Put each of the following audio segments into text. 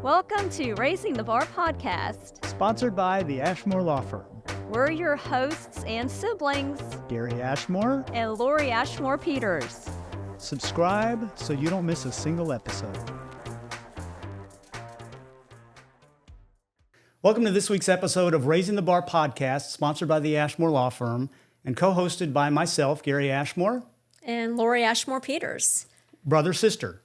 Welcome to Raising the Bar podcast, sponsored by the Ashmore Law Firm. We're your hosts and siblings, Gary Ashmore and Lori Ashmore Peters. Subscribe so you don't miss a single episode. Welcome to this week's episode of Raising the Bar podcast, sponsored by the Ashmore Law Firm and co-hosted by myself, Gary Ashmore. And Lori Ashmore Peters. Brother, sister.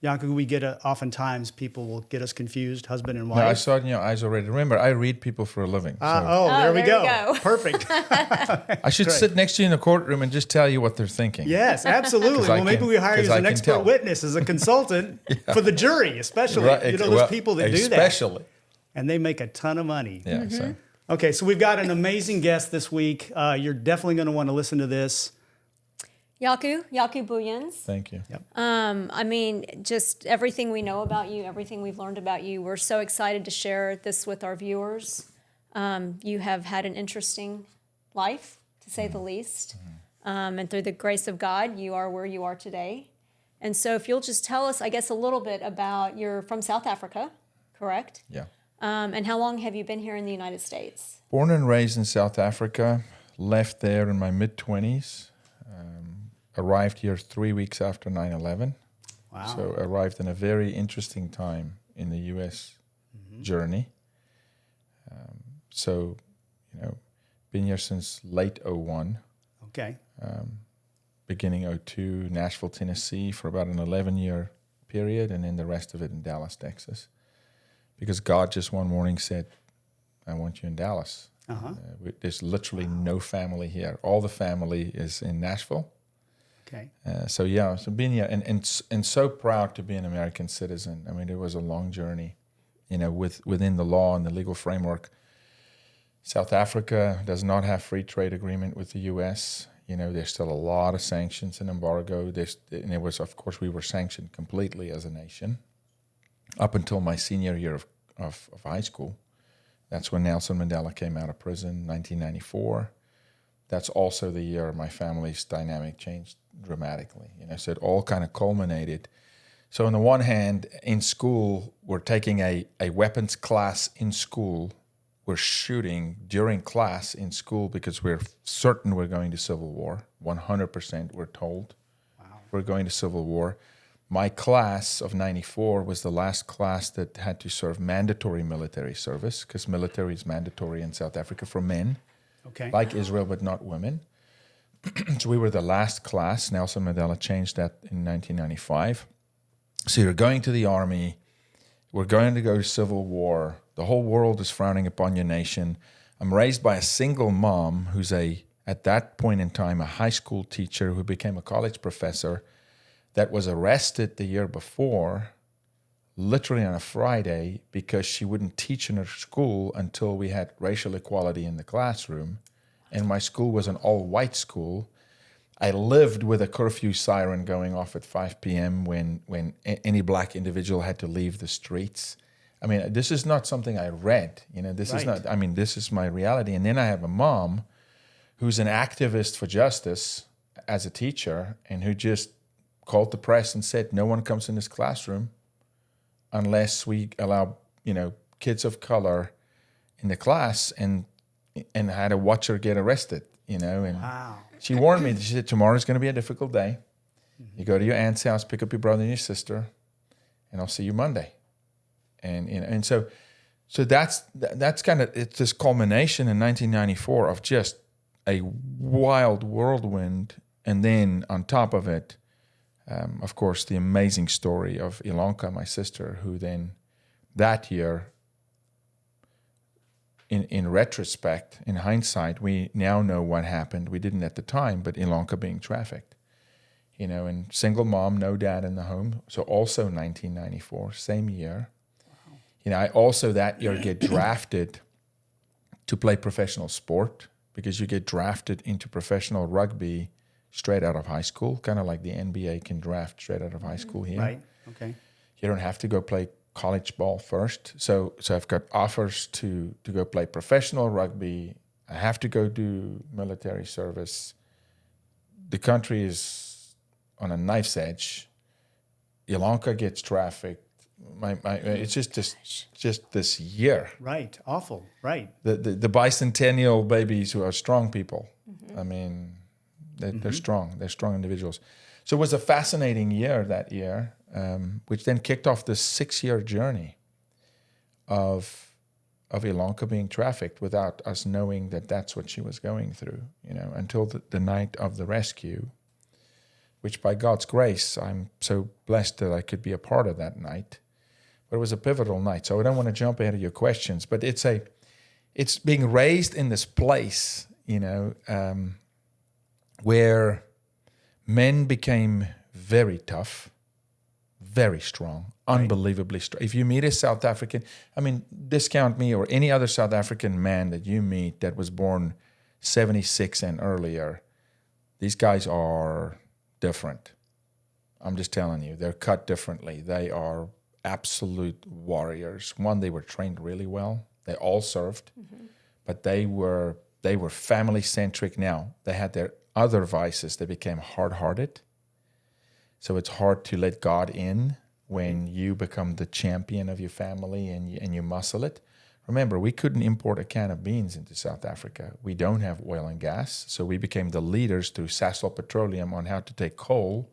Jaco, we get oftentimes people will get us confused, husband and wife. No, I saw it in your eyes already. Remember, I read people for a living. So. There we go. Perfect. I should sit next to you in the courtroom and just tell you what they're thinking. Yes, absolutely. Well, maybe we hire you as an expert witness, as a consultant for the jury, especially. Right. Those people that do that. Especially. And they make a ton of money. Yeah. Mm-hmm. Okay, so we've got an amazing guest this week. You're definitely going to want to listen to this. Jaco Booyens. Thank you. Yep. Just everything we know about you, everything we've learned about you, we're so excited to share this with our viewers. You have had an interesting life, to say the least. And through the grace of God, you are where you are today. And so if you'll just tell us, I guess, a little bit about, you're from South Africa, correct? Yeah. And how long have you been here in the United States? Born and raised in South Africa, left there in my mid-20s. Arrived here 3 weeks after 9/11. Wow. So arrived in a very interesting time in the U.S. journey. Been here since late 01. Okay. Beginning 02, Nashville, Tennessee for about an 11-year period, and then the rest of it in Dallas, Texas. Because God just one morning said, I want you in Dallas. There's literally no family here. All the family is in Nashville. Okay. So being here and so proud to be an American citizen. I mean, it was a long journey, within the law and the legal framework. South Africa does not have free trade agreement with the U.S. There's still a lot of sanctions and embargo. And it was, of course, we were sanctioned completely as a nation up until my senior year of high school. That's when Nelson Mandela came out of prison, 1994. That's also the year my family's dynamic changed dramatically. So it all kind of culminated. So on the one hand, in school, we're taking a weapons class in school. We're shooting during class in school because we're certain we're going to civil war. 100% we're told. Wow. We're going to civil war. My class of 94 was the last class that had to serve mandatory military service because military is mandatory in South Africa for men. Okay. Like Israel, but not women. So we were the last class. Nelson Mandela changed that in 1995. So you're going to the army. We're going to go to civil war. The whole world is frowning upon your nation. I'm raised by a single mom who's at that point in time, a high school teacher who became a college professor that was arrested the year before, literally on a Friday, because she wouldn't teach in her school until we had racial equality in the classroom. And my school was an all-white school. I lived with a curfew siren going off at 5 p.m. when any black individual had to leave the streets. I mean, this is not something I read. This is not, this is my reality. And then I have a mom who's an activist for justice as a teacher and who just called the press and said, no one comes in this classroom unless we allow, kids of color in the class, and I had to watch her get arrested, and wow. She warned me. She said, tomorrow's going to be a difficult day. You go to your aunt's house, pick up your brother and your sister, and I'll see you Monday. And so that's kind of, it's this culmination in 1994 of just a wild whirlwind. And then on top of it, of course, the amazing story of Ilonka, my sister, who then that year, in retrospect, in hindsight, we now know what happened. We didn't at the time, but Ilonka being trafficked. And single mom, no dad in the home. So also 1994, same year. Wow. I also that year get drafted to play professional sport because you get drafted into professional rugby straight out of high school, kind of like the NBA can draft straight out of high school here. Right, okay. You don't have to go play college ball first. So I've got offers to go play professional rugby. I have to go do military service. The country is on a knife's edge. Ilonka gets trafficked. it's just this year. Right. Awful. Right. The bicentennial babies who are strong people. I mean, they're strong. They're strong individuals. So it was a fascinating year that year, which then kicked off this 6-year journey of Ilonka being trafficked without us knowing that that's what she was going through, until the night of the rescue, which by God's grace, I'm so blessed that I could be a part of that night. But it was a pivotal night. So I don't want to jump ahead of your questions, but it's being raised in this place, where men became very tough, very strong, unbelievably strong. If you meet a South African, discount me or any other South African man that you meet that was born 76 and earlier, these guys are different. I'm just telling you, they're cut differently. They are absolute warriors. One, they were trained really well. They all served, but they were family-centric now. They had their other vices. They became hard-hearted. So it's hard to let God in when you become the champion of your family and you muscle it. Remember, we couldn't import a can of beans into South Africa. We don't have oil and gas, so we became the leaders through Sasol Petroleum on how to take coal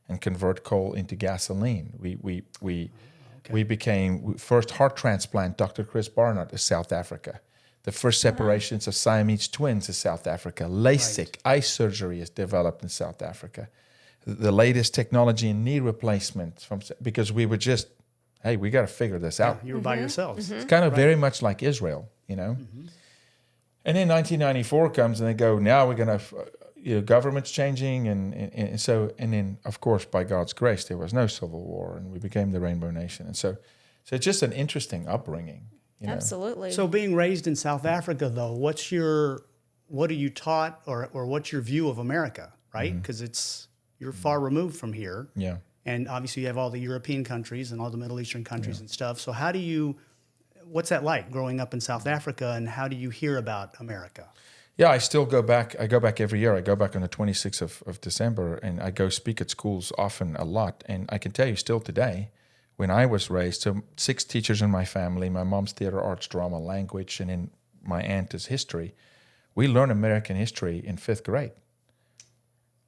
and convert coal into gasoline. We became first heart transplant. Dr. Chris Barnard is South Africa. The first separations of Siamese twins is South Africa. LASIK, eye surgery, is developed in South Africa. The latest technology in knee replacement, because we were just, hey, we got to figure this out. You were by yourselves. It's kind of very much like Israel, And then 1994 comes and they go, now we're going to, government's changing. And then, of course, by God's grace, there was no civil war and we became the Rainbow Nation. And so it's just an interesting upbringing. Absolutely. So being raised in South Africa, though, what are you taught or what's your view of America, right? Because you're far removed from here. Yeah. And obviously you have all the European countries and all the Middle Eastern countries and stuff. So what's that like growing up in South Africa, and how do you hear about America? Yeah, I still go back. I go back every year. I go back on the 26th of December, and I go speak at schools often, a lot. And I can tell you still today, when I was raised, so 6 teachers in my family, my mom's theater, arts, drama, language, and then my aunt is history. We learn American history in 5th grade.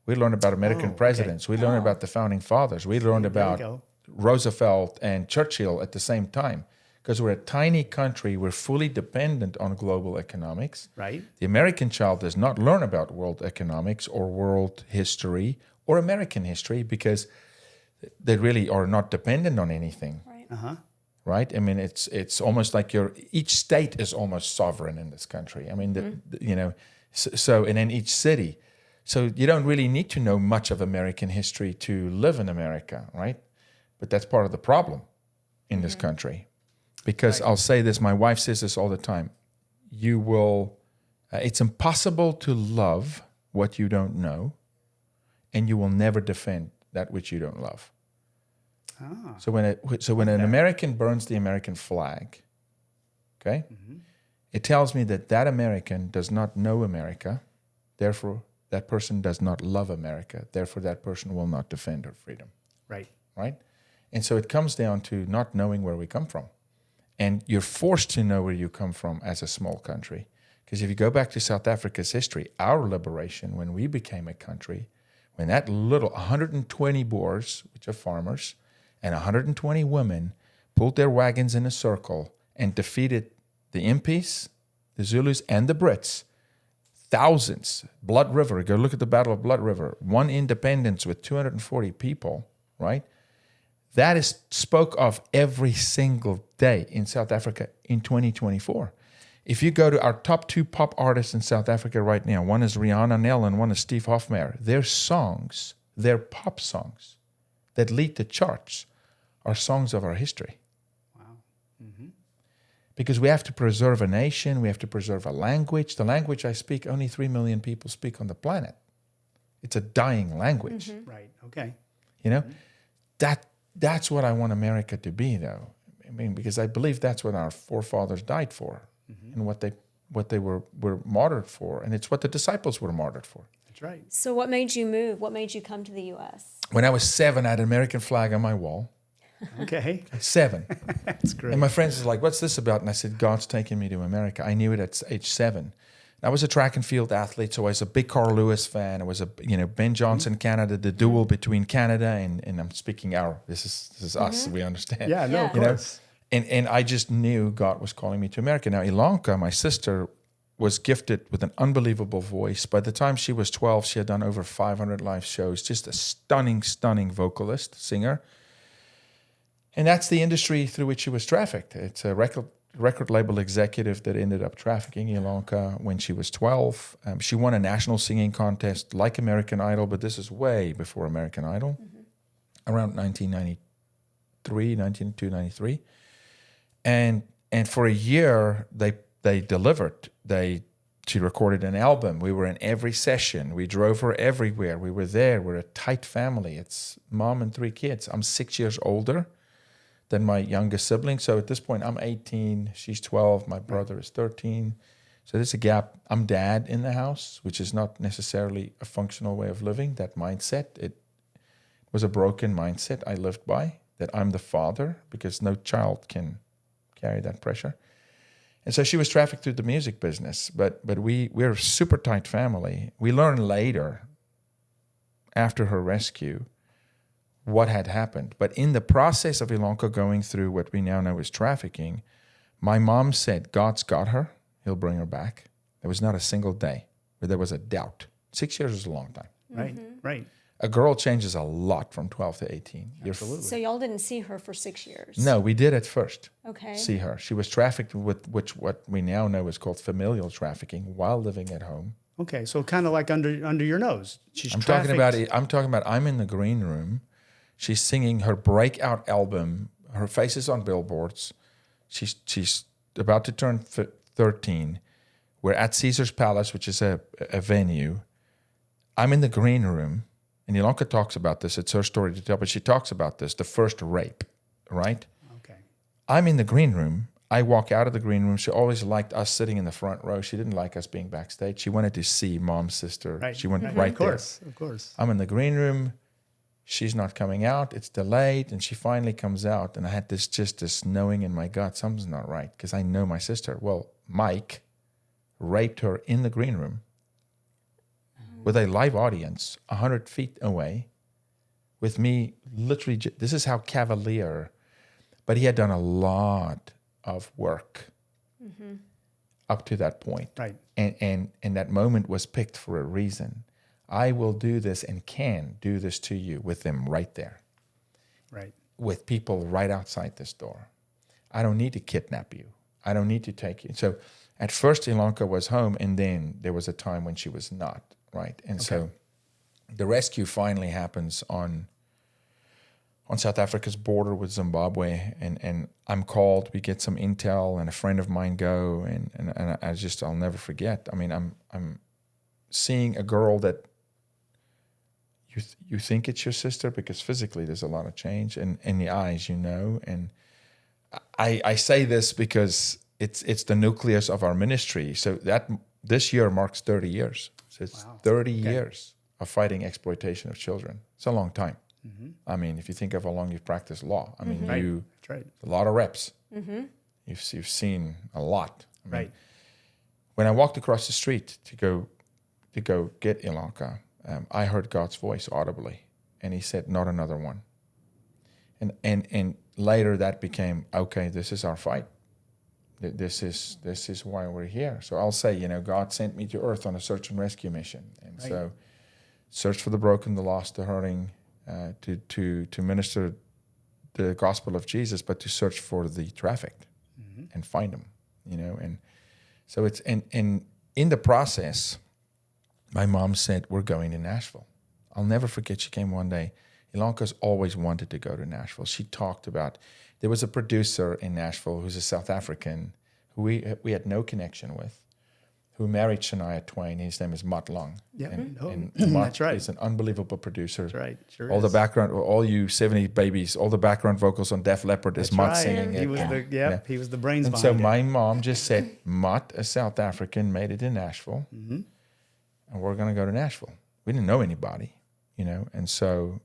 We learned about American presidents. We learned about the founding fathers. We learned about Roosevelt and Churchill at the same time. Because we're a tiny country, we're fully dependent on global economics. Right. The American child does not learn about world economics or world history or American history because they really are not dependent on anything. Right. Right? It's almost like each state is almost sovereign in this country. So and then each city. So you don't really need to know much of American history to live in America, right? But that's part of the problem in this country. Because I'll say this, my wife says this all the time. It's impossible to love what you don't know, and you will never defend that which you don't love. So when an American burns the American flag, okay, it tells me that American does not know America, therefore that person does not love America, therefore that person will not defend her freedom. Right. Right? And so it comes down to not knowing where we come from. And you're forced to know where you come from as a small country. Because if you go back to South Africa's history, our liberation, when we became a country, when that little 120 Boers, which are farmers, and 120 women pulled their wagons in a circle and defeated the Impis, the Zulus, and the Brits, thousands. Blood River, go look at the Battle of Blood River. One independence with 240 people, right? That is spoke of every single day in South Africa in 2024. If you go to our top 2 pop artists in South Africa right now, one is Rihanna Nell and one is Steve Hofmeyr. Their songs, their pop songs that lead the charts are songs of our history. Wow. Mm-hmm. Because we have to preserve a nation, we have to preserve a language. The language I speak, only 3 million people speak on the planet. It's a dying language. Mm-hmm. Right, okay. That's what I want America to be, though. Because I believe that's what our forefathers died for, and what they were martyred for, and it's what the disciples were martyred for. That's right. So what made you move? What made you come to the U.S.? When I was 7, I had an American flag on my wall. Okay. 7. That's great. And my friends was like, "What's this about?" And I said, "God's taking me to America." I knew it at age 7. I was a track and field athlete, so I was a big Carl Lewis fan. I was a Ben Johnson Canada, the duel between Canada and I'm speaking our. This is us. We understand. Yeah, no, Yeah. of You know, course. and I just knew God was calling me to America. Now, Ilanka, my sister, was gifted with an unbelievable voice. By the time she was 12, she had done over 500 live shows. Just a stunning vocalist, singer. And that's the industry through which she was trafficked. It's a record label executive that ended up trafficking Ilanka when she was 12. She won a national singing contest like American Idol, but this is way before American Idol, around 1992, 93. And for a year, they delivered. She recorded an album. We were in every session. We drove her everywhere. We were there. We're a tight family. It's mom and 3 kids. I'm 6 years older than my youngest sibling. So at this point, I'm 18. She's 12. My brother is 13. So there's a gap. I'm dad in the house, which is not necessarily a functional way of living. That mindset, it was a broken mindset I lived by, that I'm the father, because no child can carry that pressure. And so she was trafficked through the music business. But we're a super tight family. We learned later, after her rescue, what had happened. But in the process of Ilanka going through what we now know as trafficking, my mom said, "God's got her. He'll bring her back." There was not a single day where there was a doubt. 6 years is a long time. Right, right. A girl changes a lot from 12 to 18. Absolutely. So y'all didn't see her for 6 years? No, we did at first Okay. see her. She was trafficked with what we now know is called familial trafficking while living at home. Okay, so kind of like under your nose. She's I'm trafficked. talking about I'm in the green room. She's singing her breakout album. Her face is on billboards. She's about to turn 13. We're at Caesar's Palace, which is a venue. I'm in the green room, and Ilanka talks about this. It's her story to tell, but she talks about this, the first rape, right? Okay. I'm in the green room. I walk out of the green room. She always liked us sitting in the front row. She didn't like us being backstage. She wanted to see mom's sister. Right. She went Right. right Of course, there. of course. I'm in the green room. She's not coming out. It's delayed, and she finally comes out. And I had this knowing in my gut, something's not right, because I know my sister. Well, Mike raped her in the green room with a live audience 100 feet away with me literally. This is how cavalier, but he had done a lot of work up to that point. Right. And that moment was picked for a reason. I will do this and can do this to you with them right there, Right. with people right outside this door. I don't need to kidnap you. I don't need to take you. So at first, Ilanka was home, and then there was a time when she was not, right? And so the rescue finally happens on South Africa's border with Zimbabwe, and I'm called. We get some intel, and a friend of mine go, and I'll never forget. I mean, I'm seeing a girl that you think it's your sister, because physically there's a lot of change, and in the eyes, and I say this because it's the nucleus of our ministry. So that this year marks 30 years. So it's 30 years of fighting exploitation of children. It's a long time. I mean, if you think of how long you've practiced law, I mean, That's right. a lot of reps. You've seen a lot. I mean, Right. when I walked across the street to go get Ilanka, I heard God's voice audibly, and He said, "Not another one." And later that became, okay, this is our fight. This is why we're here. So I'll say, God sent me to earth on a search and rescue mission, and so search for the broken, the lost, the hurting, to minister the gospel of Jesus, but to search for the trafficked and find them, and so it's and in the process, my mom said, "We're going to Nashville." I'll never forget. She came one day. Ilanka's always wanted to go to Nashville. She talked about, there was a producer in Nashville who's a South African who we had no connection with, who married Shania Twain. His name is Mutt Long. Yeah. And That's Mutt right. is an unbelievable producer. That's right. Sure All is. the background, all you 70 babies, all the background vocals on Def Leppard is That's Mutt right. singing He it. was and- he was the brains And so behind my mom just said, Mutt, a South African, made it in Nashville, and we're going to go to Nashville. We didn't know anybody, and so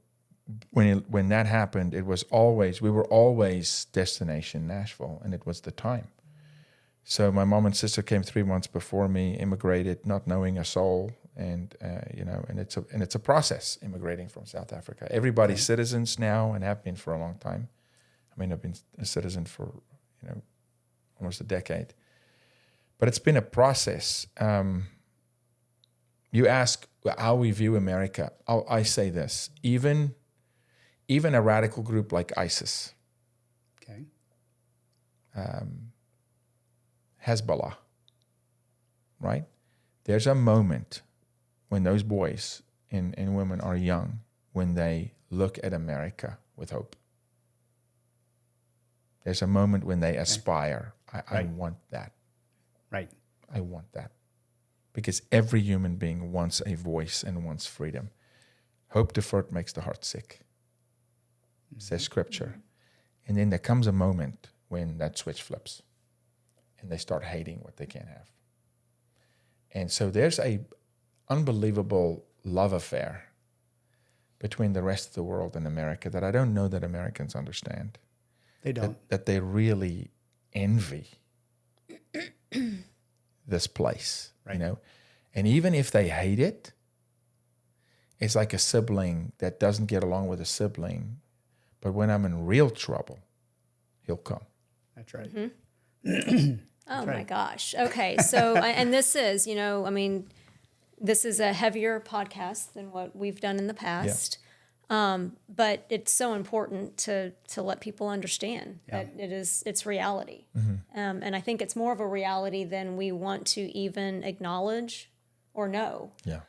when that happened, we were always destination Nashville, and it was the time. So my mom and sister came 3 months before me, immigrated, not knowing a soul, and it's a process immigrating from South Africa. Everybody's citizens now and have been for a long time. I mean, I've been a citizen for almost a decade, but it's been a process. You ask how we view America. I say this: even a radical group like ISIS, Okay. Hezbollah, right? There's a moment when those boys and women are young, when they look at America with hope. There's a moment when they aspire. I want that. Right. I want that. Because every human being wants a voice and wants freedom. Hope deferred makes the heart sick, says Scripture. And then there comes a moment when that switch flips and they start hating what they can't have. And so there's a unbelievable love affair between the rest of the world and America that I don't know that Americans understand. They don't. That they really envy this place, Right. And even if they hate it, it's like a sibling that doesn't get along with a sibling, but when I'm in real trouble, he'll come. That's right. Oh, my right. gosh. Okay. So, and this is, this is a heavier podcast than what we've done in the past. But it's so important to let people understand that it's reality. And I think it's more of a reality than we want to even acknowledge or know. Yeah.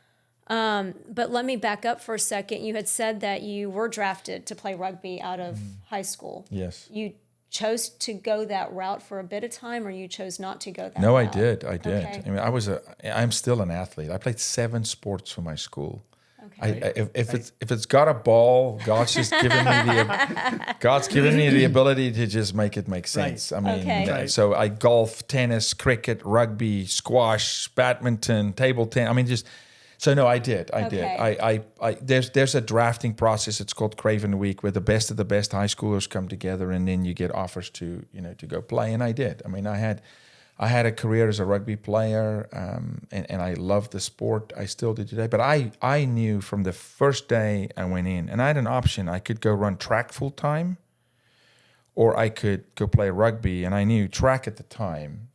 But let me back up for a second. You had said that you were drafted to play rugby out of high school. Yes. You chose to go that route for a bit of time, or you chose not to go that No, route? I did. Okay. I mean, I'm still an athlete. I played 7 sports for my school. Okay. If it's got a ball, God's just given me the ability to just make it make sense. Right. I mean, Okay. so I golf, tennis, cricket, rugby, squash, badminton, table tennis. I mean, so no, I did. Okay. There's a drafting process. It's called Craven Week, where the best of the best high schoolers come together, and then you get offers to go play. And I did. I mean, I had a career as a rugby player, and I loved the sport. I still do today. But I knew from the first day I went in, and I had an option. I could go run track full time, or I could go play rugby. And I knew track at the time,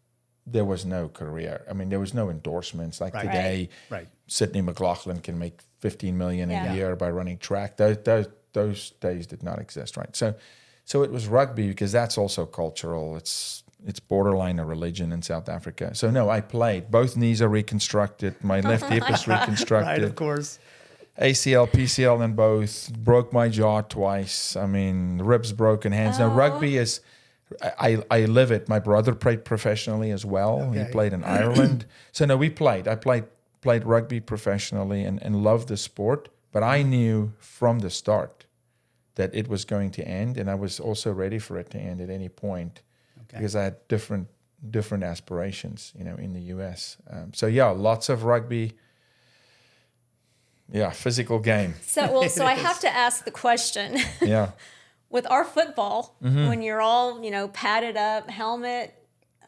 there was no career. I mean, there was no endorsements. Like today, Right. Sydney McLaughlin can make $15 million Yeah. a year by running track. Those days did not exist, right? So it was rugby, because that's also cultural. It's borderline a religion in South Africa. So no, I played. Both knees are reconstructed. My left hip is reconstructed. Right, of course. ACL, PCL in both. Broke my jaw twice. I mean, ribs broken, hands. Now, rugby is, I live it. My brother played professionally as well. Okay. He played in Ireland. So no, we played. I played rugby professionally and loved the sport. But I knew from the start that it was going to end, and I was also ready for it to end at any point. Okay. Because I had different aspirations, in the U.S. So yeah, lots of rugby. Yeah, physical game. So I have to ask the question. Yeah. With our football, Mm-hmm. when you're all, padded up, helmet.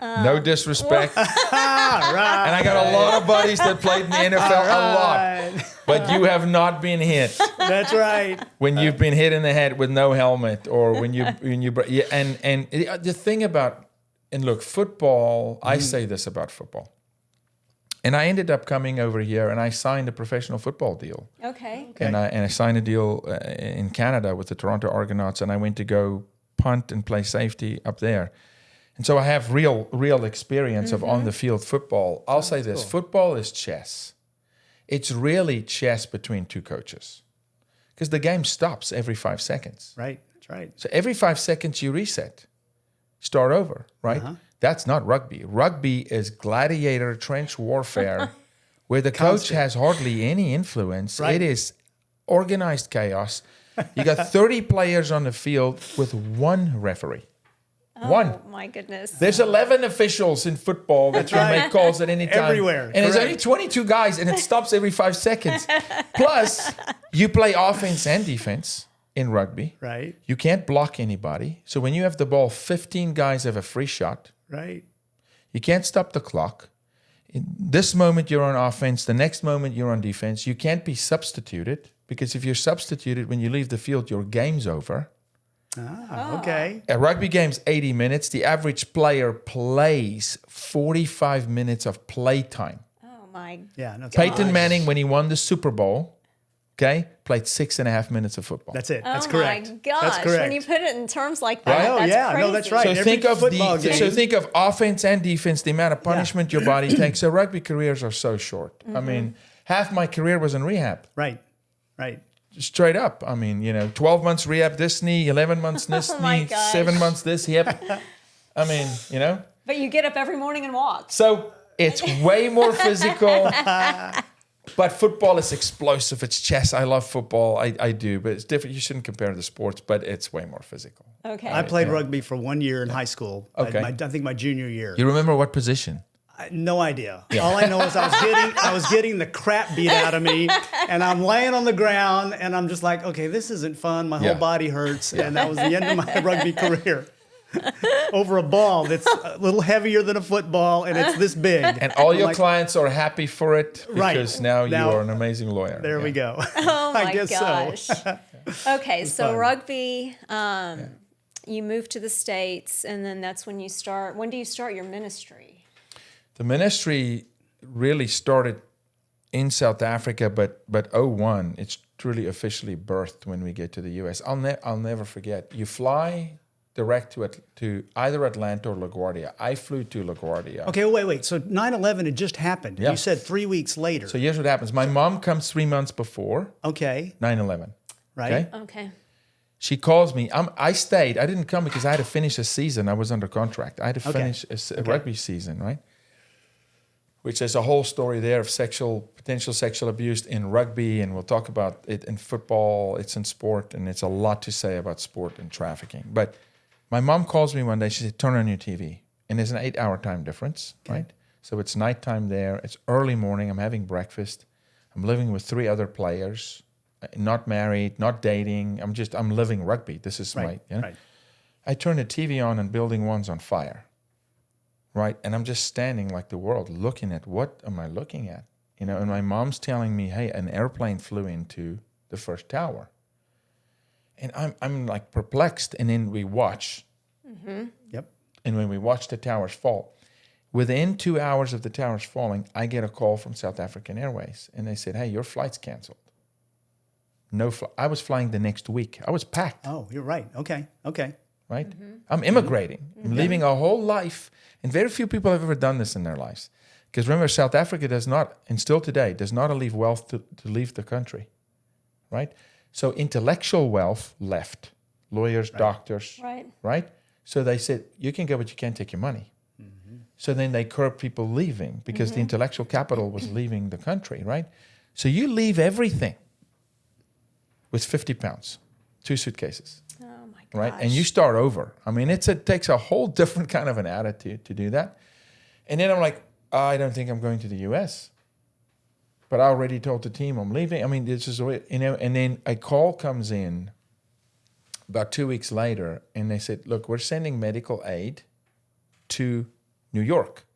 No disrespect. Right. And I got a lot of buddies that played in the NFL a lot. But you have not been hit. That's right. When you've been hit in the head with no helmet, or when you and the thing about, and look, football, I say this about football. And I ended up coming over here and I signed a professional football deal. Okay. And I signed a deal in Canada with the Toronto Argonauts, and I went to go punt and play safety up there. And so I have real experience of on the field football. I'll say this: football is chess. It's really chess between two coaches, because the game stops every 5 seconds. Right. That's right. So every 5 seconds you reset, start over, right? That's not rugby. Rugby is gladiator trench warfare, where the coach has hardly any influence. Right. It is organized chaos. You got 30 players on the field with one referee. One. Oh, my goodness. There's 11 officials in football that can make calls at any time. Everywhere. And there's only Correct. 22 guys, and it stops every 5 seconds. Plus, you play offense and defense in rugby. Right. You can't block anybody. So when you have the ball, 15 guys have a free shot. Right. You can't stop the clock. In this moment, you're on offense. The next moment, you're on defense. You can't be substituted, because if you're substituted, when you leave the field, your game's over. Okay. A rugby game's 80 minutes. The average player plays 45 minutes of play time. Oh my. Yeah. No, it's Peyton nice. Manning, when he won the Super Bowl, played 6.5 minutes of football. That's it. That's Oh correct. my gosh! That's correct. When you put it in terms like that, Oh, that's yeah. crazy. No, that's right. So Every think of football game. so think of offense and defense, the amount of punishment your body takes. So rugby careers are so short. I mean, half my career was in rehab. Right. Right. Straight up. I mean, 12 months rehab this knee, 11 months this Oh my knee, gosh. 7 months this hip. I mean, But you get up every morning and walk. So it's way more physical. But football is explosive. It's chess. I love football. I do, but it's different. You shouldn't compare the sports, but it's way more physical. Okay. I played rugby for 1 year in high school. Okay. I think my junior year. You remember what position? No idea. All I know is I was getting the crap beat out of me, and I'm laying on the ground, and I'm just like, okay, this isn't fun. My whole Yeah. body hurts, and that was the end of my rugby career. Over a ball that's a little heavier than a football, and it's this big. And all I'm your like, clients are happy for it Right. because now you Now- are an amazing lawyer. There we go. Oh my I guess gosh. so. Okay, so fun. rugby. You move to the States, and then that's when you start. When do you start your ministry? The ministry really started in South Africa, but 01, it's truly officially birthed when we get to the U.S. I'll never forget. You fly direct to either Atlanta or LaGuardia. I flew to LaGuardia. Okay, wait. So 9/11 had just happened. Yeah. You said 3 weeks later. So here's what happens. My mom comes 3 months before Okay, 9/11. right. Okay? Okay. She calls me. I stayed. I didn't come because I had to finish a season. I was under contract. I had to Okay. finish a rugby season, right? Which is a whole story there of potential sexual abuse in rugby, and we'll talk about it in football. It's in sport, and it's a lot to say about sport and trafficking. But my mom calls me one day. She said, "Turn on your TV," and there's an 8-hour time difference, right? So it's nighttime there. It's early morning. I'm having breakfast. I'm living with 3 other players. Not married, not dating. I'm living rugby. This is Right. Right. I turn the TV on and Building 1's on fire. Right? And I'm just standing like the world looking at, what am I looking at? And my mom's telling me, hey, an airplane flew into the first tower. And I'm like perplexed. And then we watch. Yep. And when we watch the towers fall, within 2 hours of the towers falling, I get a call from South African Airways. And they said, hey, your flight's canceled. I was flying the next week. I was packed, Oh, you're right. Okay. right? I'm immigrating. I'm leaving a whole life. And very few people have ever done this in their lives. Because remember, South Africa does not, and still today, does not leave wealth to leave the country, right? So intellectual wealth left. Lawyers, doctors, Right. So they said, you can go, but you can't take your money. So then they curbed people leaving because the intellectual capital was leaving the country, right? So you leave everything with 50 pounds, 2 suitcases, Oh my gosh. right? And you start over. I mean, it takes a whole different kind of an attitude to do that. And then I'm like, I don't think I'm going to the U.S. But I already told the team I'm leaving. I mean, this is, and then a call comes in about 2 weeks later, and they said, look, we're sending medical aid to New York.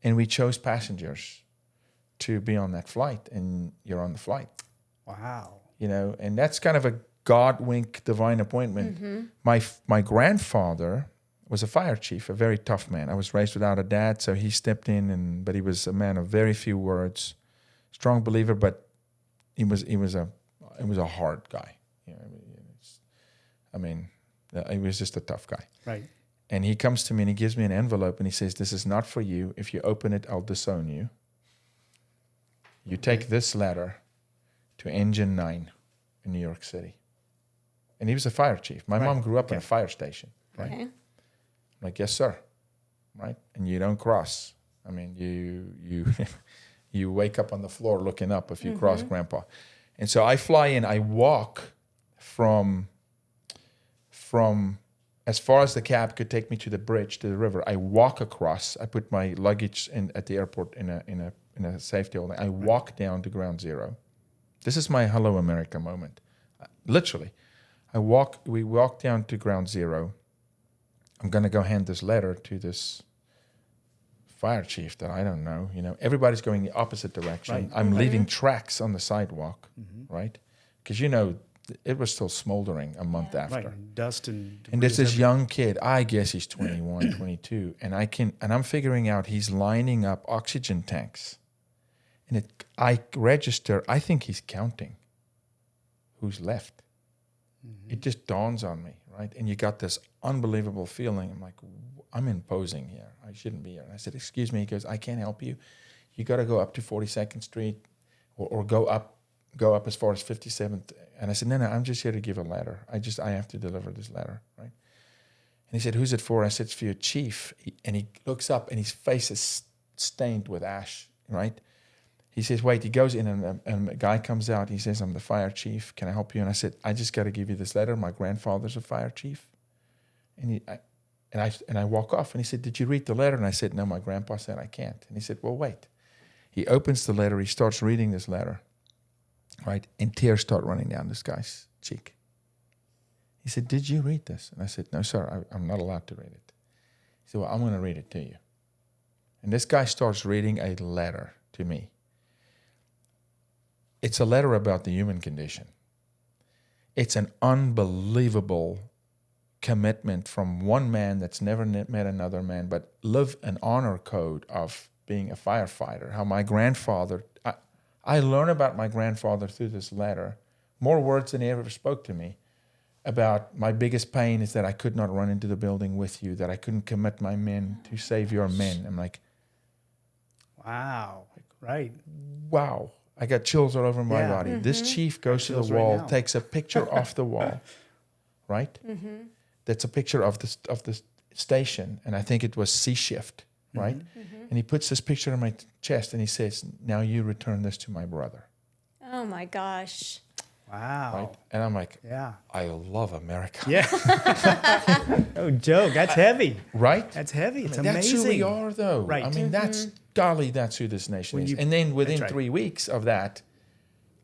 And we chose passengers to be on that flight, and you're on the flight. Wow. And that's kind of a God wink divine appointment. My grandfather was a fire chief, a very tough man. I was raised without a dad, so he stepped in, but he was a man of very few words, strong believer, but he was a hard guy. He was just a tough guy. Right. And he comes to me and he gives me an envelope and he says, this is not for you. If you open it, I'll disown you. You take this letter to Engine 9 in New York City. And he was a fire chief. My mom grew up in a fire station. Right? Okay. I'm like, yes, sir. Right? And you don't cross. I mean, you you wake up on the floor looking up if you cross Grandpa. And so I fly in. I walk from as far as the cab could take me to the bridge, to the river. I walk across. I put my luggage at the airport in a safety holding. I walk down to ground zero. This is my Hello America moment. Literally. We walk down to ground zero. I'm going to go hand this letter to this fire chief that I don't know. Everybody's going the opposite direction. Right. I'm leaving tracks on the sidewalk, right? Because it was still smoldering a month after. Right. Dust and And there's this young kid, I guess he's 21, 22, and I'm figuring out he's lining up oxygen tanks. And I register, I think he's counting who's left. It just dawns on me, right? And you got this unbelievable feeling. I'm like, I'm imposing here. I shouldn't be here. And I said, excuse me. He goes, I can't help you. You got to go up to 42nd Street or go up as far as 57th. And I said, no, I'm just here to give a letter. I have to deliver this letter, right? And he said, who's it for? I said, it's for your chief. And he looks up and his face is stained with ash, right? He says, wait, he goes in and a guy comes out. He says, I'm the fire chief. Can I help you? And I said, I just got to give you this letter. My grandfather's a fire chief. And I walk off and he said, did you read the letter? And I said, no, my grandpa said I can't. And he said, well, wait. He opens the letter. He starts reading this letter, right? And tears start running down this guy's cheek. He said, did you read this? And I said, no, sir, I'm not allowed to read it. He said, well, I'm going to read it to you. And this guy starts reading a letter to me. It's a letter about the human condition. It's an unbelievable commitment from one man that's never met another man, but live an honor code of being a firefighter. How my grandfather, I learn about my grandfather through this letter, more words than he ever spoke to me, about my biggest pain is that I could not run into the building with you, that I couldn't commit my men to save your men. I'm like, wow, right. Wow. I got chills all over my body. This chief goes to the wall, takes a picture off the wall, right? That's a picture of the station, and I think it was C shift, right? And he puts this picture on my chest, and he says, "Now you return this to my brother." Oh my gosh. Wow. Right? And I'm like, Yeah. I love America. Yeah. No joke. That's heavy. Right? That's heavy. It's That's amazing. who we are, though. Right. I mean, that's who this nation is. And then within 3 weeks of that,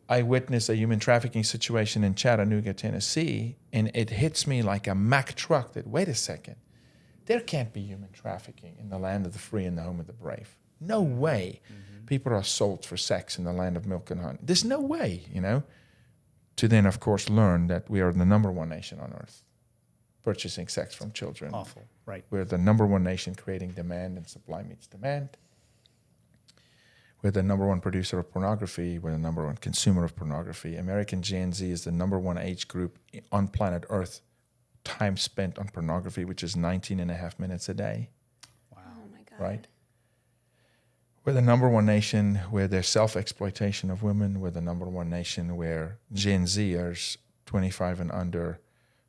I witnessed a human trafficking situation in Chattanooga, Tennessee, and it hits me like a Mack truck that, wait a second, there can't be human trafficking in the land of the free and the home of the brave. No way. People are sold for sex in the land of milk and honey. There's no way, To then, of course, learn that we are the number one nation on earth purchasing sex from children. Awful. Right. We're the number one nation creating demand, and supply meets demand. We're the number one producer of pornography. We're the number one consumer of pornography. American Gen Z is the number one age group on planet Earth, time spent on pornography, which is 19 and a half minutes a day. Wow. Oh my God. Right? We're the number one nation where there's self-exploitation of women. We're the number one nation where Gen Zers, 25 and under,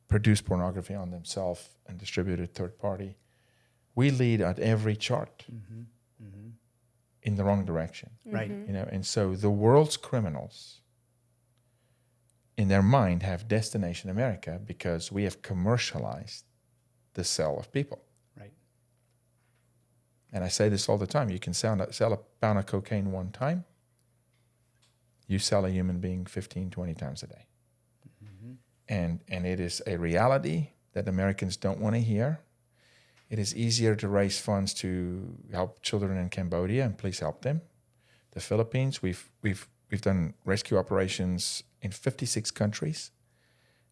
produce pornography on themselves and distribute it third party. We lead at every chart in the wrong direction. Right. And so the world's criminals in their mind have Destination America because we have commercialized the sale of people. Right. And I say this all the time. You can sell a pound of cocaine one time. You sell a human being 15, 20 times a day. And it is a reality that Americans don't want to hear. It is easier to raise funds to help children in Cambodia, and please help them. The Philippines, we've done rescue operations in 56 countries.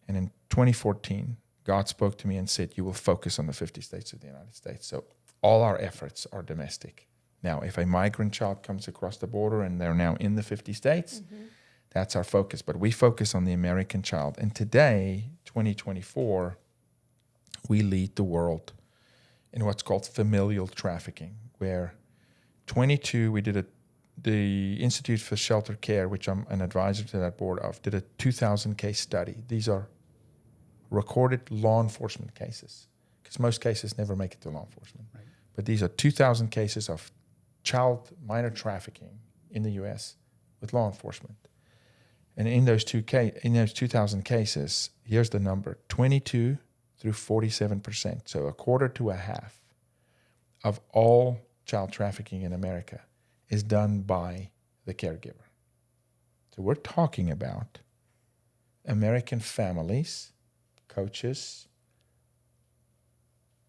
And in 2014, God spoke to me and said, you will focus on the 50 states of the United States. So all our efforts are domestic. Now, if a migrant child comes across the border and they're now in the 50 states, that's our focus. But we focus on the American child. And today, 2024, we lead the world in what's called familial trafficking, where the Institute for Shelter Care, which I'm an advisor to that board of, did a 2,000 case study. These are recorded law enforcement cases, because most cases never make it to law enforcement. Right. But these are 2,000 cases of child minor trafficking in the U.S. with law enforcement. And in those 2,000 cases, here's the number, 22 through 47%, so a quarter to a half of all child trafficking in America is done by the caregiver. So we're talking about American families coaches,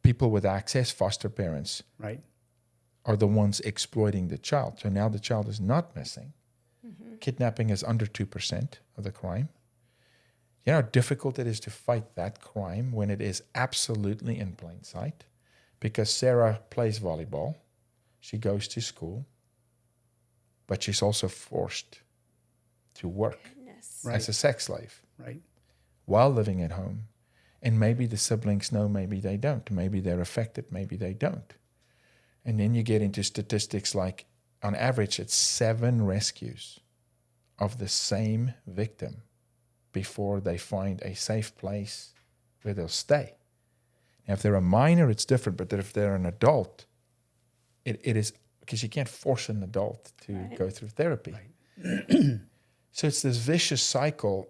people with access, foster parents, Right. are the ones exploiting the child. So now the child is not missing. Kidnapping is under 2% of the crime. You know how difficult it is to fight that crime when it is absolutely in plain sight? Because Sarah plays volleyball, she goes to school, but she's also forced to work Goodness. Right. as a sex slave Right. while living at home. And maybe the siblings know, maybe they don't. Maybe they're affected, maybe they don't. And then you get into statistics like, on average, it's 7 rescues of the same victim before they find a safe place where they'll stay. Now, if they're a minor, it's different, but if they're an adult, it is, because you can't force an adult to go through therapy. So it's this vicious cycle.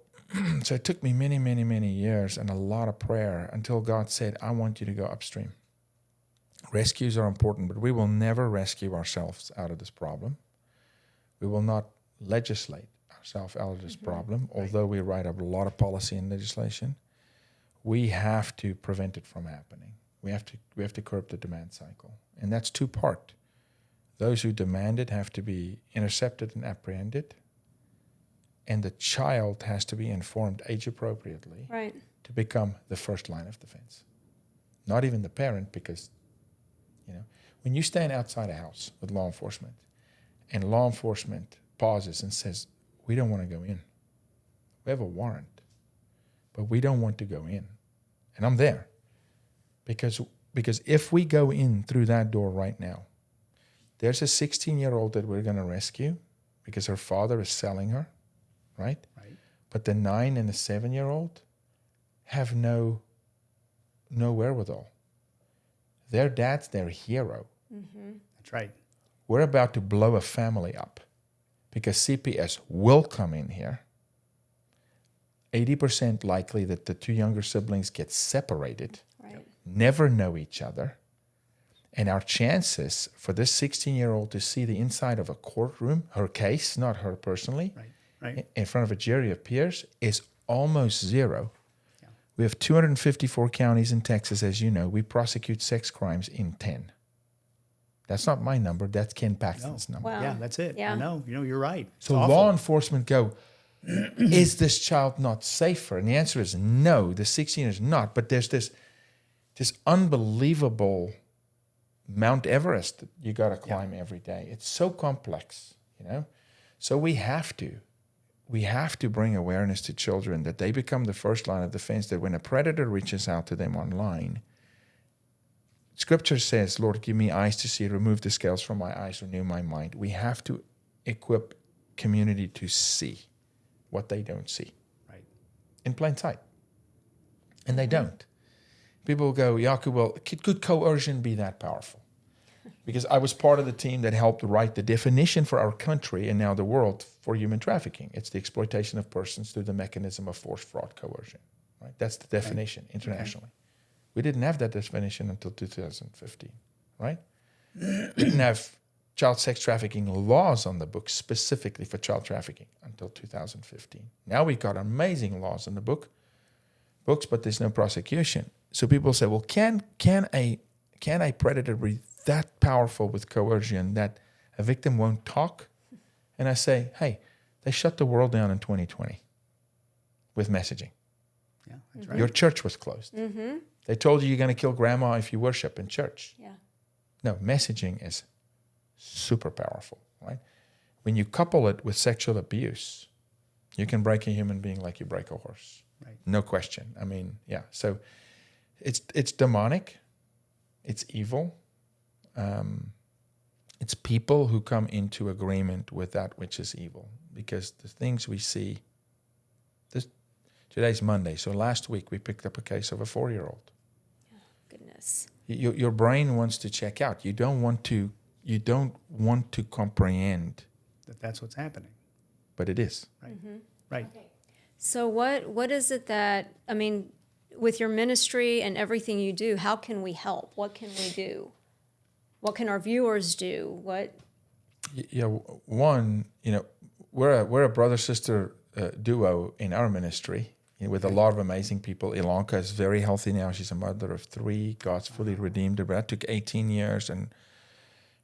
So it took me many, many, many years and a lot of prayer until God said, I want you to go upstream. Rescues are important, but we will never rescue ourselves out of this problem. We will not legislate ourselves out of this problem, although we write up a lot of policy and legislation. We have to prevent it from happening. We have to curb the demand cycle. And that's 2-part. Those who demand it have to be intercepted and apprehended. And the child has to be informed age appropriately Right. to become the first line of defense. Not even the parent, because, you know, when you stand outside a house with law enforcement and law enforcement pauses and says, we don't want to go in. We have a warrant, but we don't want to go in. And I'm there because if we go in through that door right now, there's a 16-year-old that we're going to rescue because her father is selling her, right? Right. But the 9 and the 7-year-old have no wherewithal. Their dad's their hero. That's right. We're about to blow a family up because CPS will come in here. 80% likely that the 2 younger siblings get separated, Right. never know each other. And our chances for this 16-year-old to see the inside of a courtroom, her case, not her personally, Right. Right. in front of a jury of peers is almost zero. Yeah. We have 254 counties in Texas, as you know. We prosecute sex crimes in 10. That's not my number. That's Ken Paxton's number. Wow. Yeah, that's it. Yeah. I know. You're right. It's So awful. law enforcement go, is this child not safer? And the answer is no, the 16 is not. But there's this unbelievable Mount Everest that you got to climb every day. It's so complex, you know. So we have to bring awareness to children that they become the first line of defense, that when a predator reaches out to them online, Scripture says, Lord, give me eyes to see, remove the scales from my eyes, renew my mind. We have to equip community to see what they don't see Right. in plain sight. And they don't. People will go, Jaco, well, could coercion be that powerful? Because I was part of the team that helped write the definition for our country and now the world for human trafficking. It's the exploitation of persons through the mechanism of force, fraud, coercion. Right? That's the definition internationally. We didn't have that definition until 2015, right? We didn't have child sex trafficking laws on the books specifically for child trafficking until 2015. Now we've got amazing laws in the books, but there's no prosecution. So people say, well, can a predator be that powerful with coercion that a victim won't talk? And I say, hey, they shut the world down in 2020 with messaging. Yeah, that's right. Your church was closed. They told you you're going to kill grandma if you worship in church. Yeah. No, messaging is super powerful, right? When you couple it with sexual abuse, you can break a human being like you break a horse. Right. No question. I mean, yeah. So it's demonic. It's evil. It's people who come into agreement with that which is evil, because the things we see. Today's Monday, so last week we picked up a case of a 4-year-old. Goodness. Your brain wants to check out. You don't want to comprehend, That's what's happening. but it is. Right. Right. So what is it that, I mean, with your ministry and everything you do, how can we help? What can we do? What can our viewers do? What? Yeah, one, we're a brother-sister duo in our ministry. with a lot of amazing people. Ilanka is very healthy now. She's a mother of 3. God's fully redeemed her. But that took 18 years, and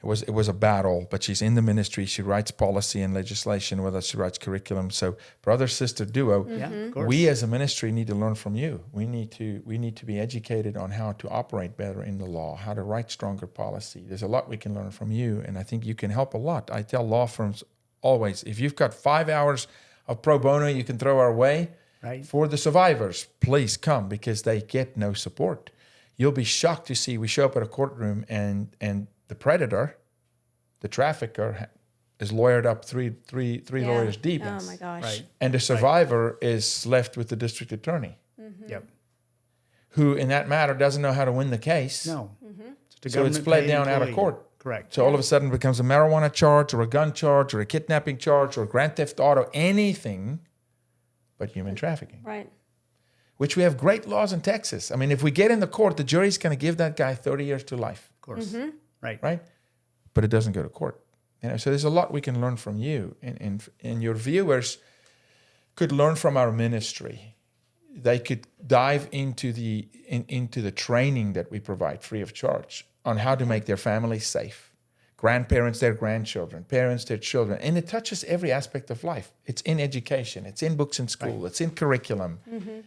it was a battle. But she's in the ministry. She writes policy and legislation with us. She writes curriculum. So brother-sister duo. Yeah, of course. We as a ministry need to learn from you. We need to be educated on how to operate better in the law, how to write stronger policy. There's a lot we can learn from you, and I think you can help a lot. I tell law firms always, if you've got 5 hours of pro bono you can throw our way, Right. for the survivors, please come, because they get no support. You'll be shocked to see we show up at a courtroom and the predator, the trafficker, is lawyered up three Yeah. lawyers deep. Oh my gosh. Right. And the survivor is left with the district attorney, Yep. who in that matter doesn't know how to win the case. No. It's a So it's government pled paid down out of employee. court. Correct. So all of a sudden it becomes a marijuana charge or a gun charge or a kidnapping charge or grand theft auto, anything but human trafficking, Right. which we have great laws in Texas. I mean, if we get in the court, the jury's going to give that guy 30 years to life, Of course. Right. right? But it doesn't go to court. So there's a lot we can learn from you, and your viewers could learn from our ministry. They could dive into the training that we provide free of charge on how to make their families safe. Grandparents, their grandchildren, parents, their children. And it touches every aspect of life. It's in education. It's in books in school. It's in curriculum.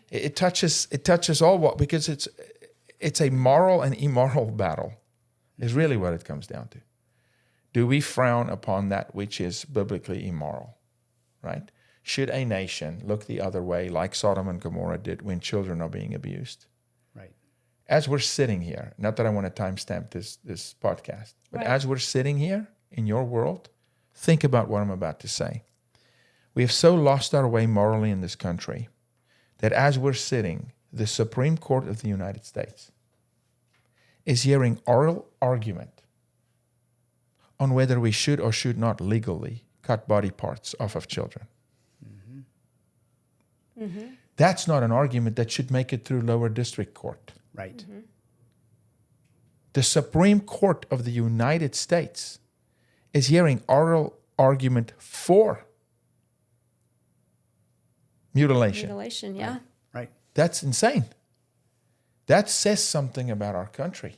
It touches all because it's a moral and immoral battle is really what it comes down to. Do we frown upon that which is biblically immoral, right? Should a nation look the other way like Sodom and Gomorrah did when children are being abused? Right. As we're sitting here, not that I want to timestamp this podcast, but Right. as we're sitting here in your world, think about what I'm about to say. We have so lost our way morally in this country that as we're sitting, the Supreme Court of the United States is hearing oral argument on whether we should or should not legally cut body parts off of children. That's not an argument that should make it through lower district court. Right. The Supreme Court of the United States is hearing oral argument for mutilation. Mutilation, yeah. Right. That's insane. That says something about our country.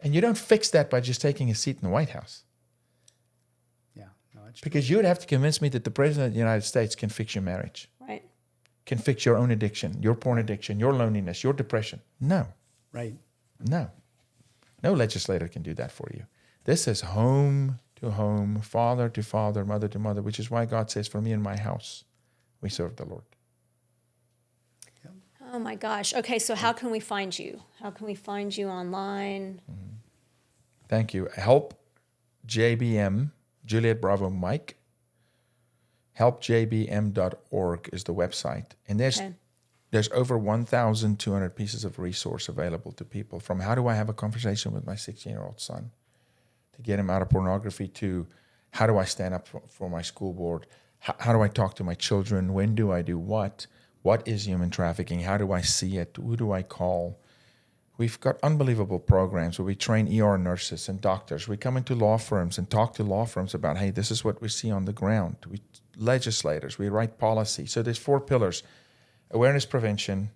And you don't fix that by just taking a seat in the White House. Yeah. No, that's true. Because you would have to convince me that the President of the United States can fix your marriage, Right. can fix your own addiction, your porn addiction, your loneliness, your depression. No. Right. No. No legislator can do that for you. This is home to home, father to father, mother to mother, which is why God says, for me and my house, we serve the Lord. Oh my gosh. Okay, so how can we find you? How can we find you online? Thank you. Help JBM, Juliet Bravo Mike. Helpjbm.org is the website. And Okay. there's over 1,200 pieces of resource available to people, from how do I have a conversation with my 16-year-old son to get him out of pornography, to how do I stand up for my school board? How do I talk to my children? When do I do what? What is human trafficking? How do I see it? Who do I call? We've got unbelievable programs where we train ER nurses and doctors. We come into law firms and talk to law firms about, hey, this is what we see on the ground. Legislators, we write policy. So there's 4 pillars. Awareness prevention,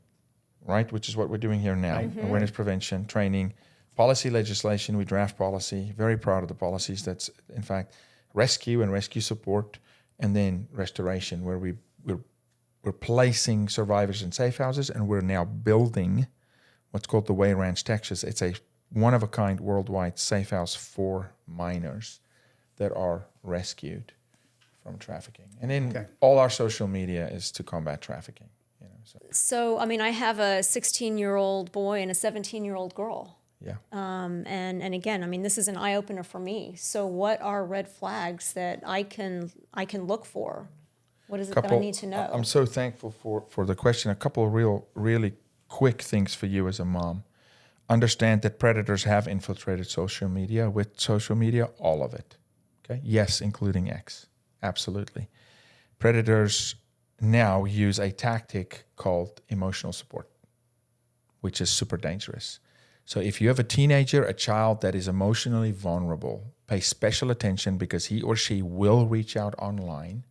right, which is what we're doing here now. Awareness prevention, training, policy legislation. We draft policy. Very proud of the policies. That's, in fact, rescue and rescue support, and then restoration, where we're placing survivors in safe houses, and we're now building what's called the Way Ranch, Texas. It's a one-of-a-kind worldwide safe house for minors that are rescued from trafficking. And then all our social media is to combat trafficking. So, I mean, I have a 16-year-old boy and a 17-year-old girl. Yeah. And again, I mean, this is an eye-opener for me. So what are red flags that I can look for? What is it that I need to know? I'm so thankful for the question. A couple of really quick things for you as a mom. Understand that predators have infiltrated social media. With social media, all of it. Okay? Yes, including X. Absolutely. Predators now use a tactic called emotional support, which is super dangerous. So if you have a teenager, a child that is emotionally vulnerable, pay special attention, because he or she will reach out online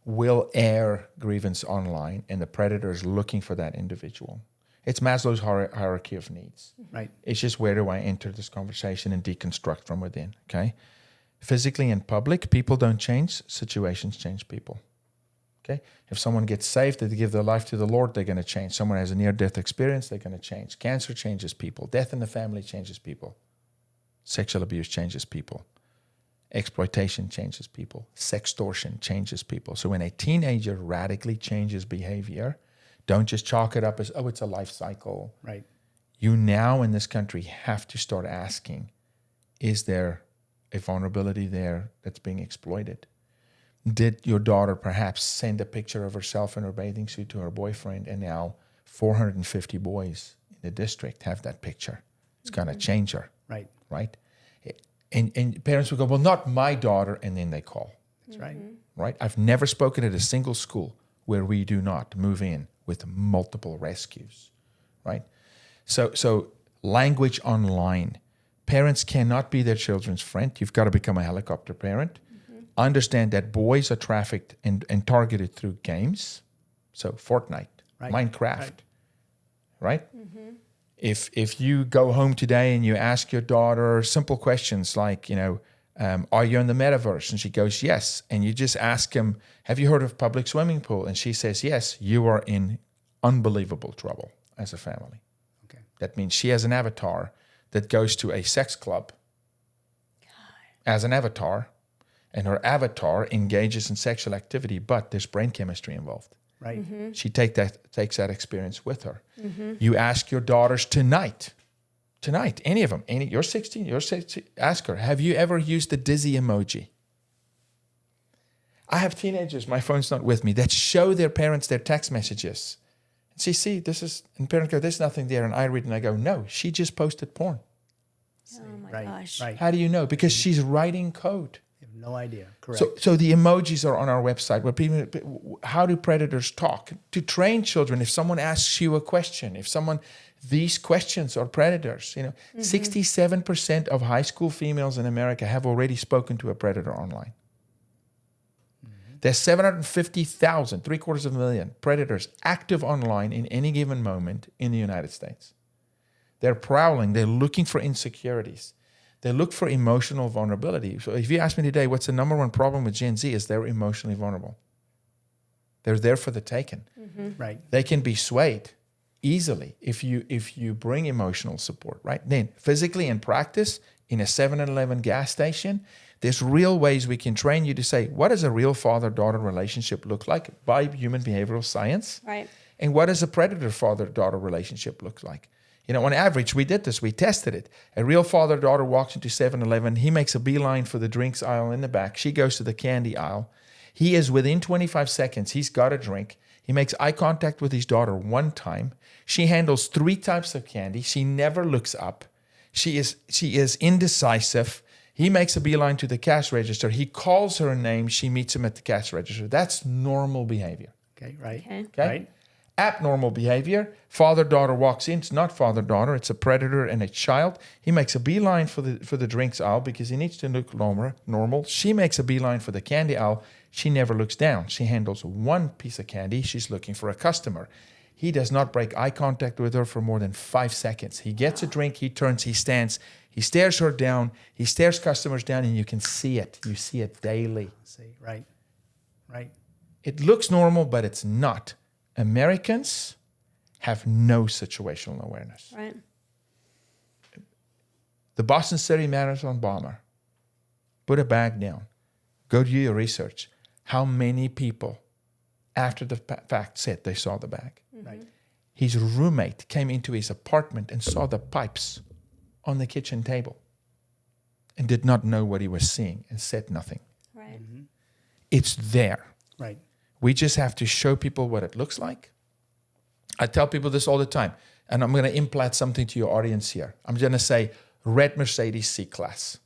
will air grievance online, and the predator is looking for that individual. It's Maslow's hierarchy of needs. Right. It's just, where do I enter this conversation and deconstruct from within, okay? Physically in public, people don't change, situations change people. Okay? If someone gets saved, they give their life to the Lord, they're going to change. Someone has a near-death experience, they're going to change. Cancer changes people. Death in the family changes people. Sexual abuse changes people. Exploitation changes people. Sextortion changes people. So when a teenager radically changes behavior, don't just chalk it up as, oh, it's a life cycle. Right. You now in this country have to start asking, is there a vulnerability there that's being exploited? Did your daughter perhaps send a picture of herself in her bathing suit to her boyfriend, and now 450 boys in the district have that picture? It's going to change her, Right. right? And parents will go, well, not my daughter, and then they call, That's right. right? I've never spoken at a single school where we do not move in with multiple rescues, right? So language online. Parents cannot be their children's friend. You've got to become a helicopter parent. Understand that boys are trafficked and targeted through games. So Fortnite, Right. Minecraft, right? If you go home today and you ask your daughter simple questions like, are you in the metaverse? And she goes, yes. And you just ask him, have you heard of public swimming pool? And she says, yes. You are in unbelievable trouble as a family. Okay. That means she has an avatar that goes to a sex club as an avatar, and her avatar engages in sexual activity, but there's brain chemistry involved. Right. She takes that experience with her. You ask your daughters tonight, any of them, you're 16, ask her, have you ever used the dizzy emoji? I have teenagers, my phone's not with me, that show their parents their text messages. And see, this is, and parents go, there's nothing there. And I read and I go, no, she just posted porn. Oh my Right. gosh. Right. How do you know? Because she's writing code. You have no idea. Correct. So the emojis are on our website. Where people, how do predators talk? To train children, if someone asks you a question, these questions are predators. 67% of high school females in America have already spoken to a predator online. There's 750,000, 750,000 predators active online in any given moment in the United States. They're prowling. They're looking for insecurities. They look for emotional vulnerability. So if you ask me today, what's the number one problem with Gen Z, is they're emotionally vulnerable. They're there for the taking. Right. They can be swayed easily if you bring emotional support, right? Then physically in practice, in a 7-Eleven gas station, there's real ways we can train you to say, what does a real father-daughter relationship look like by human behavioral science? Right. And what does a predator father-daughter relationship look like? On average, we did this. We tested it. A real father-daughter walks into 7-Eleven. He makes a beeline for the drinks aisle in the back. She goes to the candy aisle. He is within 25 seconds. He's got a drink. He makes eye contact with his daughter one time. She handles 3 types of candy. She never looks up. She is indecisive. He makes a beeline to the cash register. He calls her name. She meets him at the cash register. That's normal behavior. Okay. Right. Okay. Right. Abnormal behavior. Father-daughter walks in. It's not father-daughter. It's a predator and a child. He makes a beeline for the drinks aisle because he needs to look normal. She makes a beeline for the candy aisle. She never looks down. She handles one piece of candy. She's looking for a customer. He does not break eye contact with her for more than 5 seconds. He gets a drink. He turns. He stands. He stares her down. He stares customers down, and you can see it. You see it daily. See. Right. Right. It looks normal, but it's not. Americans have no situational awareness. Right. The Boston City Marathon bomber, put a bag down. Go do your research. How many people, after the fact, said they saw the bag? Right. His roommate came into his apartment and saw the pipes on the kitchen table and did not know what he was seeing and said nothing. Right. It's there. Right. We just have to show people what it looks like. I tell people this all the time, and I'm going to implant something to your audience here. I'm going to say, red Mercedes C-Class.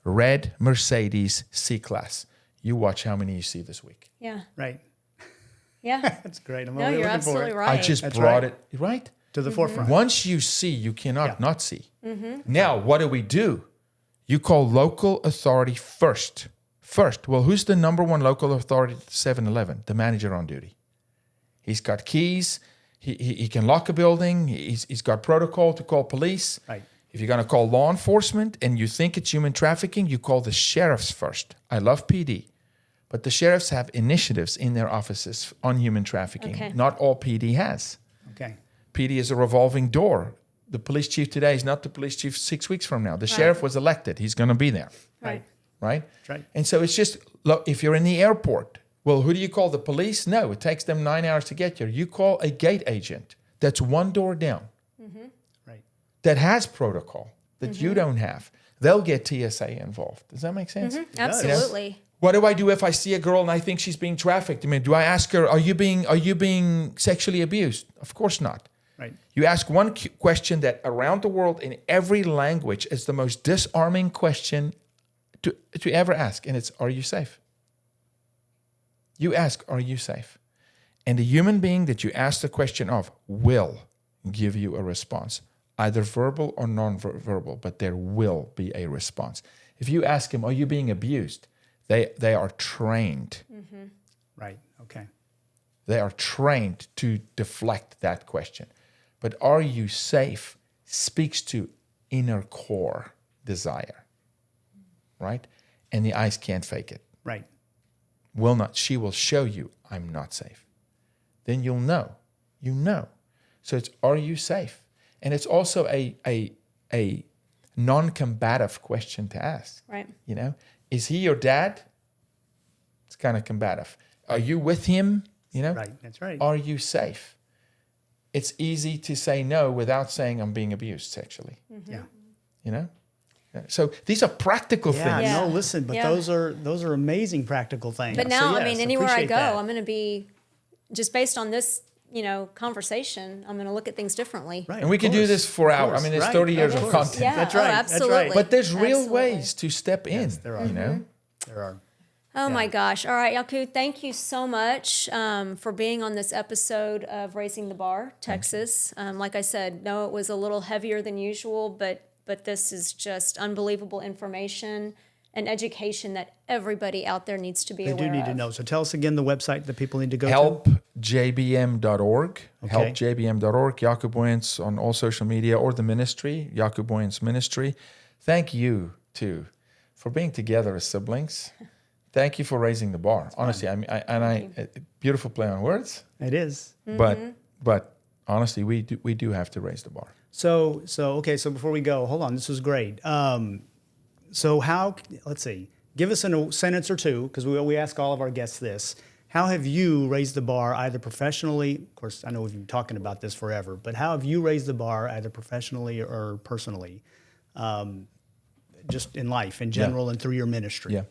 Red Mercedes C-Class. You watch how many you see this week. Yeah. Right. Yeah. That's great. I'm No, really you're looking forward absolutely right. I just That's brought right. it, right? to the forefront. Once you see, you cannot Yeah. not see. Now, what do? You call local authority first first. Well, who's the number one local authority at 7-Eleven? The manager on duty. He's got keys. He can lock a building. He's got protocol to call police. Right. If you're going to call law enforcement and you think it's human trafficking, you call the sheriffs first. I love PD, but the sheriffs have initiatives in their offices on human trafficking. Okay. Not all PD has. Okay. PD is a revolving door. The police chief today is not the police chief 6 weeks from now. The sheriff was elected. He's going to be there. Right. Right? That's right. And so it's just, look, if you're in the airport, well, who do you call? The police? No, it takes them 9 hours to get here. You call a gate agent that's one door down, Right. that has protocol that you don't have. They'll get TSA involved. Does that make sense? Absolutely. What do I do if I see a girl and I think she's being trafficked? I mean, do I ask her, are you being sexually abused? Of course not. Right. You ask one question that around the world in every language is the most disarming question to ever ask, and it's, are you safe? You ask, are you safe? And the human being that you ask the question of will give you a response, either verbal or non-verbal, but there will be a response. If you ask him, are you being abused? They are trained. Right. Okay. They are trained to deflect that question. But are you safe speaks to inner core desire, right? And the eyes can't fake it. Right. Will not. She will show you, I'm not safe. Then you'll know. You know. So it's, are you safe? And it's also a non-combative question to ask. Right. You know, is he your dad? It's kind of combative. Are you with him? You know, Right. That's right. Are you safe? It's easy to say no without saying I'm being abused sexually. Yeah. You know, so these are practical Yeah. things. Yeah. No, listen, but Yeah. those are amazing practical things. But now, So, I mean, yes, anywhere I appreciate go, that. I'm going to be, just based on this, conversation, I'm going to look at things differently. Right. And we of can do course, this for of hours. I course, mean, it's right, 30 years of course. content. Yeah, That's right. That's absolutely. right. But there's real Absolutely. ways to step in. Yes, there are. You know, There are. Oh my gosh. All right, Jaco, thank you so much for being on this episode of Raising the Bar, Texas. Like I said, no, it was a little heavier than usual, but this is just unbelievable information and education that everybody out there needs to be They aware do need of. to know. So tell us again the website that people need to go to. helpjbm.org. Okay. Helpjbm.org. Jaco Booyens on all social media, or the ministry, Jaco Booyens Ministry. Thank you, too, for being together as siblings. Thank you for raising the bar. Honestly, beautiful play on words, It is. but honestly, we do have to raise the bar. So okay. So before we go, hold on. This was great. So let's see. Give us a sentence or two, because we ask all of our guests this. How have you raised the bar either professionally? Of course, I know we've been talking about this forever, but how have you raised the bar either professionally or personally, just in life in general and through your ministry? Yeah.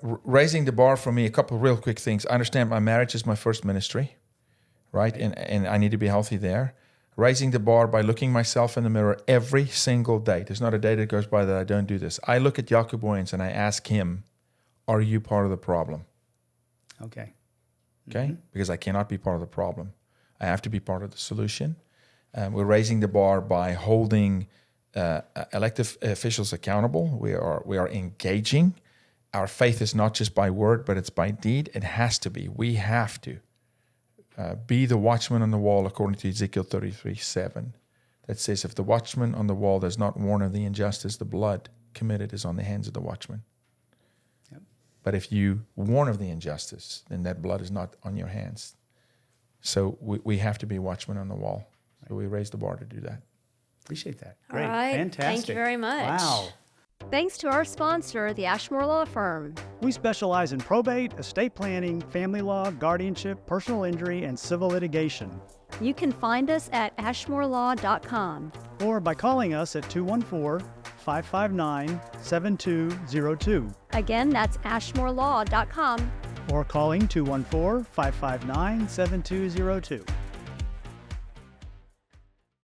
Raising the bar for me, a couple of real quick things. I understand my marriage is my first ministry, right? And I need to be healthy there. Raising the bar by looking myself in the mirror every single day. There's not a day that goes by that I don't do this. I look at Jaco Booyens and I ask him, are you part of the problem? Okay. Okay? Because I cannot be part of the problem. I have to be part of the solution. We're raising the bar by holding elected officials accountable. We are engaging. Our faith is not just by word, but it's by deed. It has to be. We have to be the watchman on the wall, according to Ezekiel 33:7. That says, if the watchman on the wall does not warn of the injustice, the blood committed is on the hands of the watchman. Yep. But if you warn of the injustice, then that blood is not on your hands. So we have to be watchmen on the wall. So we raise the bar to do that. Appreciate that. All Great. right. Fantastic. Thank you very much. Wow. Thanks to our sponsor, the Ashmore Law Firm. We specialize in probate, estate planning, family law, guardianship, personal injury, and civil litigation. You can find us at ashmorelaw.com. Or by calling us at 214-559-7202. Again, that's ashmorelaw.com. Or calling 214-559-7202.